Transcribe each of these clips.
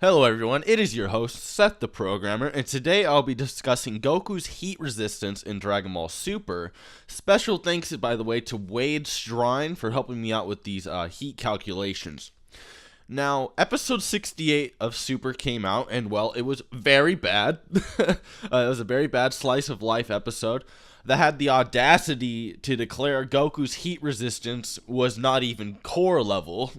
Hello everyone, it is your host, Seth the Programmer, and today I'll be discussing Goku's heat resistance in Dragonball Super. Special thanks, by the way, to Wade Strine for helping me out with these heat calculations. Now, episode 68 of Super came out, and well, it was very bad. It was a very bad slice of life episode that had the audacity to declare Goku's heat resistance was not even core level.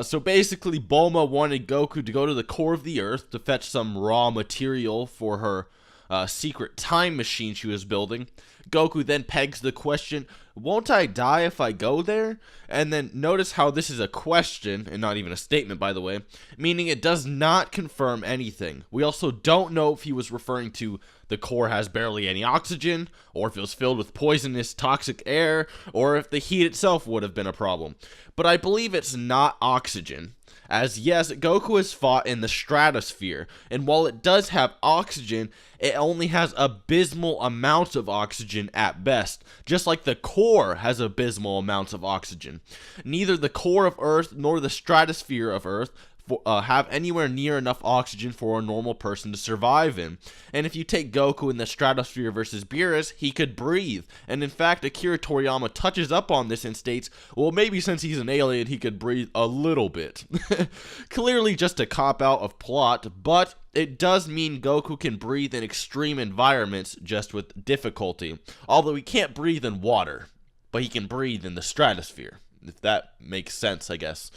So basically, Bulma wanted Goku to go to the core of the Earth to fetch some raw material for her secret time machine she was building. Goku then pegs the question, "Won't I die if I go there?" And then notice how this is a question, and not even a statement, by the way, meaning it does not confirm anything. We also don't know if he was referring to the core has barely any oxygen, or if it was filled with poisonous, toxic air, or if the heat itself would have been a problem. But I believe it's not oxygen, as yes, Goku has fought in the stratosphere, and while it does have oxygen, it only has abysmal amounts of oxygen at best, just like the core has abysmal amounts of oxygen. Neither the core of Earth nor the stratosphere of Earth have anywhere near enough oxygen for a normal person to survive in. And if you take Goku in the stratosphere versus Beerus, he could breathe. And in fact, Akira Toriyama touches up on this and states, well, maybe since he's an alien, he could breathe a little bit. Clearly just a cop-out of plot, but it does mean Goku can breathe in extreme environments just with difficulty. Although he can't breathe in water, but he can breathe in the stratosphere. If that makes sense, I guess.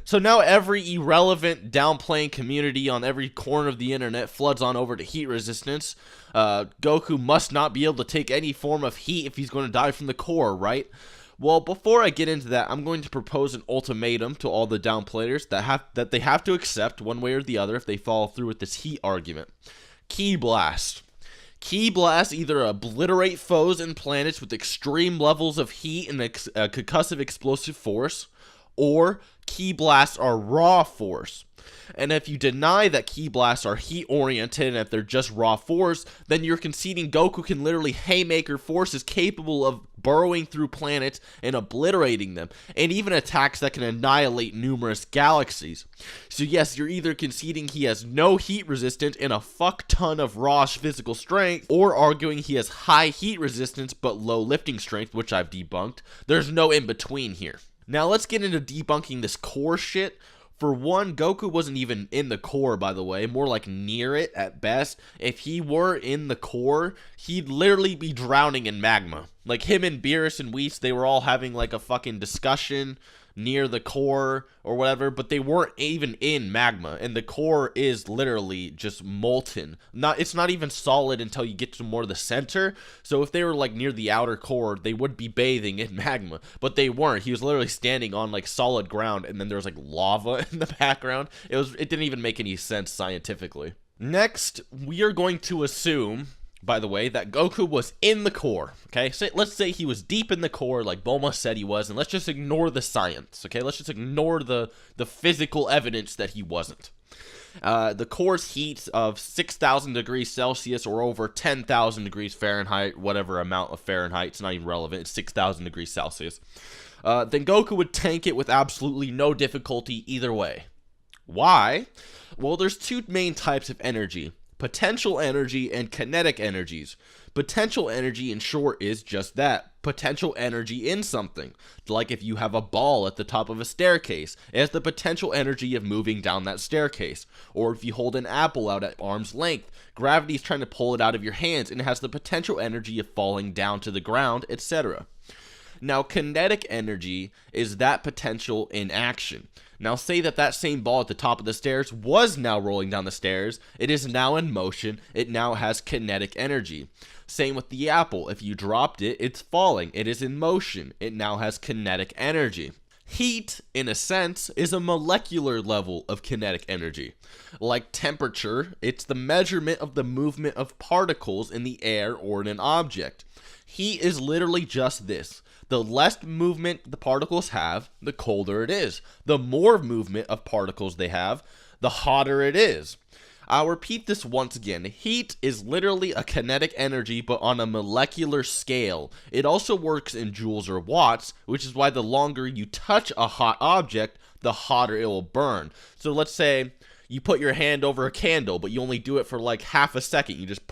So now every irrelevant downplaying community on every corner of the internet floods on over to heat resistance. Goku must not be able to take any form of heat if he's going to die from the core, right? Well, before I get into that, I'm going to propose an ultimatum to all the downplayers that they have to accept one way or the other if they follow through with this heat argument. Ki Blast. Ki Blast either obliterate foes and planets with extreme levels of heat and concussive explosive force, or Ki Blasts are raw force. And if you deny that Ki Blasts are heat-oriented and if they're just raw force, then you're conceding Goku can literally haymaker forces capable of burrowing through planets and obliterating them, and even attacks that can annihilate numerous galaxies. So yes, you're either conceding he has no heat resistance and a fuck ton of raw physical strength, or arguing he has high heat resistance but low lifting strength, which I've debunked. There's no in-between here. Now let's get into debunking this core shit. For one, Goku wasn't even in the core, by the way, more like near it at best. If he were in the core, he'd literally be drowning in magma. Like him and Beerus and Whis, they were all having like a fucking discussion near the core or whatever, but they weren't even in magma, and the core is literally just molten. It's not even solid until you get to more the center. So if they were like near the outer core, they would be bathing in magma, but they weren't. He was literally standing on like solid ground, and then there was like lava in the background. It didn't even make any sense scientifically. Next, we are going to assume, by the way, that Goku was in the core, okay? So let's say he was deep in the core like Bulma said he was, and let's just ignore the science, okay? Let's just ignore the physical evidence that he wasn't. The core's heat of 6,000 degrees Celsius or over 10,000 degrees Fahrenheit, whatever amount of Fahrenheit, it's not even relevant, it's 6,000 degrees Celsius. Then Goku would tank it with absolutely no difficulty either way. Why? Well, there's two main types of energy: potential energy and kinetic energies. Potential energy, in short, is just that. Potential energy in something. Like if you have a ball at the top of a staircase, it has the potential energy of moving down that staircase. Or if you hold an apple out at arm's length, gravity is trying to pull it out of your hands, and it has the potential energy of falling down to the ground, etc. Now, kinetic energy is that potential in action. Now, say that same ball at the top of the stairs was now rolling down the stairs. It is now in motion. It now has kinetic energy. Same with the apple. If you dropped it, it's falling. It is in motion. It now has kinetic energy. Heat, in a sense, is a molecular level of kinetic energy. Like temperature, it's the measurement of the movement of particles in the air or in an object. Heat is literally just this. The less movement the particles have, the colder it is. The more movement of particles they have, the hotter it is. I'll repeat this once again. Heat is literally a kinetic energy, but on a molecular scale. It also works in joules or watts, which is why the longer you touch a hot object, the hotter it will burn. So let's say you put your hand over a candle, but you only do it for like half a second. You just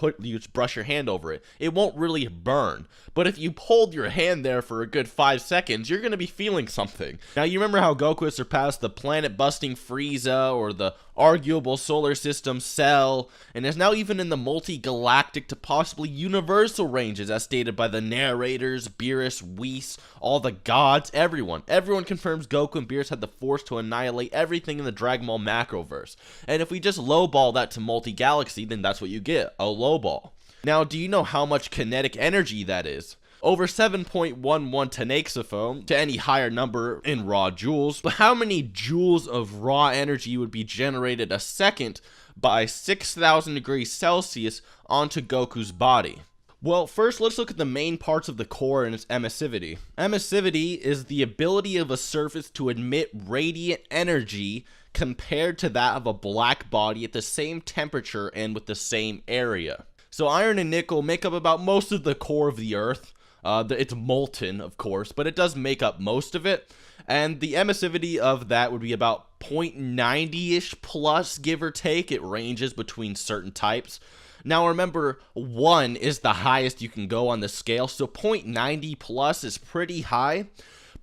brush your hand over it. It won't really burn. But if you hold your hand there for a good 5 seconds, you're going to be feeling something. Now, you remember how Goku has surpassed the planet-busting Frieza or the arguable solar system Cell, and is now even in the multi-galactic to possibly universal ranges, as stated by the narrators, Beerus, Whis, all the gods, everyone. Everyone confirms Goku and Beerus had the force to annihilate everything in the Dragon Ball macroverse. And if we just lowball that to multi-galaxy, then that's what you get, a lowball. Now, do you know how much kinetic energy that is? Over 7.11 tenexophone to any higher number in raw joules. But how many joules of raw energy would be generated a second by 6,000 degrees Celsius onto Goku's body? Well, first let's look at the main parts of the core and its emissivity. Emissivity is the ability of a surface to emit radiant energy compared to that of a black body at the same temperature and with the same area. So iron and nickel make up about most of the core of the Earth. It's molten, of course, but it does make up most of it. And the emissivity of that would be about 0.90-ish plus, give or take. It ranges between certain types. Now remember, 1 is the highest you can go on the scale, so 0.90 plus is pretty high.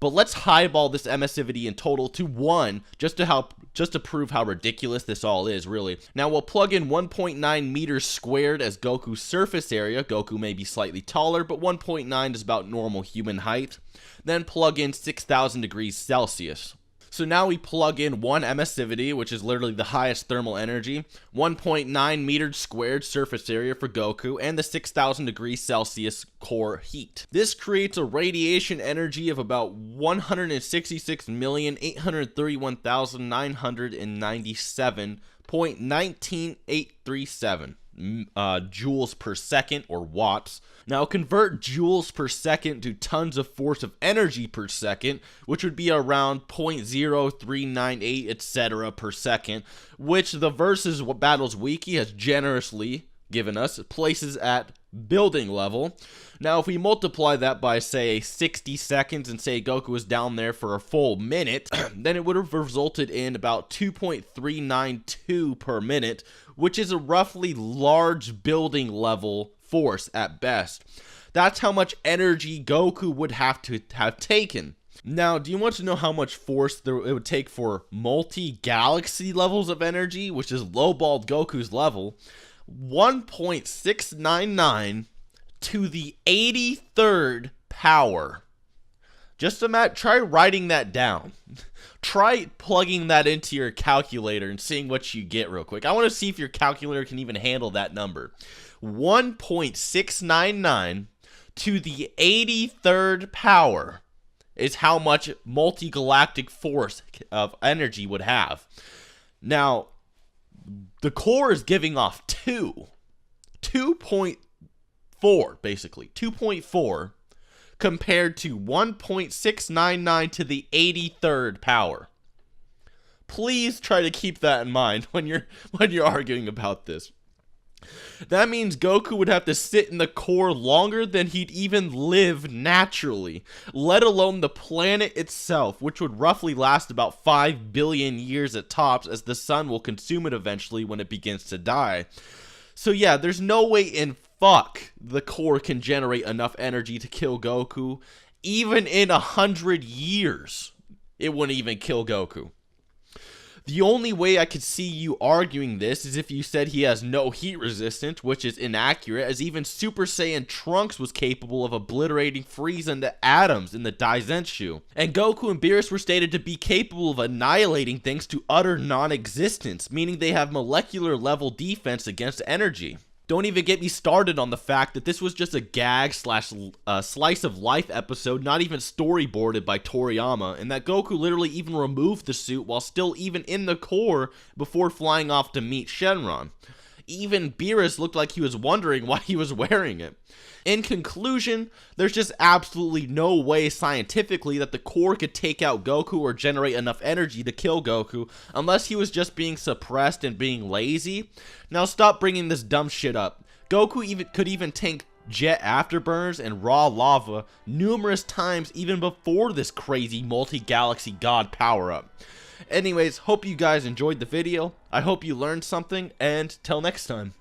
But let's highball this emissivity in total to 1, just to prove how ridiculous this all is, really. Now we'll plug in 1.9 meters squared as Goku's surface area. Goku may be slightly taller, but 1.9 is about normal human height. Then plug in 6,000 degrees Celsius. So now we plug in 1 emissivity, which is literally the highest thermal energy, 1.9 meters squared surface area for Goku, and the 6,000 degrees Celsius core heat. This creates a radiation energy of about 166,831,997.19837 joules per second, or watts. Now convert joules per second to tons of force of energy per second, which would be around 0.0398 etc. per second, which the Versus Battles Wiki has generously given us places at building level. Now if we multiply that by say 60 seconds and say Goku was down there for a full minute, then it would have resulted in about 2.392 per minute, which is a roughly large building level force at best. That's how much energy Goku would have to have taken. Now, do you want to know how much force it would take for multi-galaxy levels of energy, which is lowballed Goku's level? 1.699 to the 83rd power. Just try writing that down. Try plugging that into your calculator and seeing what you get real quick. I want to see if your calculator can even handle that number. 1.699 to the 83rd power is how much multi-galactic force of energy would have. Now, the core is giving off 2.4, basically. 2.4 compared to 1.699 to the 83rd power. Please try to keep that in mind when you're arguing about this. That means Goku would have to sit in the core longer than he'd even live naturally, let alone the planet itself, which would roughly last about 5 billion years at tops, as the sun will consume it eventually when it begins to die. So yeah, there's no way in fuck the core can generate enough energy to kill Goku. Even in 100 years, it wouldn't even kill Goku. The only way I could see you arguing this is if you said he has no heat resistance, which is inaccurate, as even Super Saiyan Trunks was capable of obliterating Frieza into atoms in the Daizenshu. And Goku and Beerus were stated to be capable of annihilating things to utter non-existence, meaning they have molecular level defense against energy. Don't even get me started on the fact that this was just a gag slash slice of life episode, not even storyboarded by Toriyama, and that Goku literally even removed the suit while still even in the core before flying off to meet Shenron. Even Beerus looked like he was wondering why he was wearing it. In conclusion, there's just absolutely no way scientifically that the core could take out Goku or generate enough energy to kill Goku unless he was just being suppressed and being lazy. Now stop bringing this dumb shit up. Goku could even tank jet afterburners, and raw lava numerous times even before this crazy multi-galaxy god power-up. Anyways, hope you guys enjoyed the video. I hope you learned something, and till next time.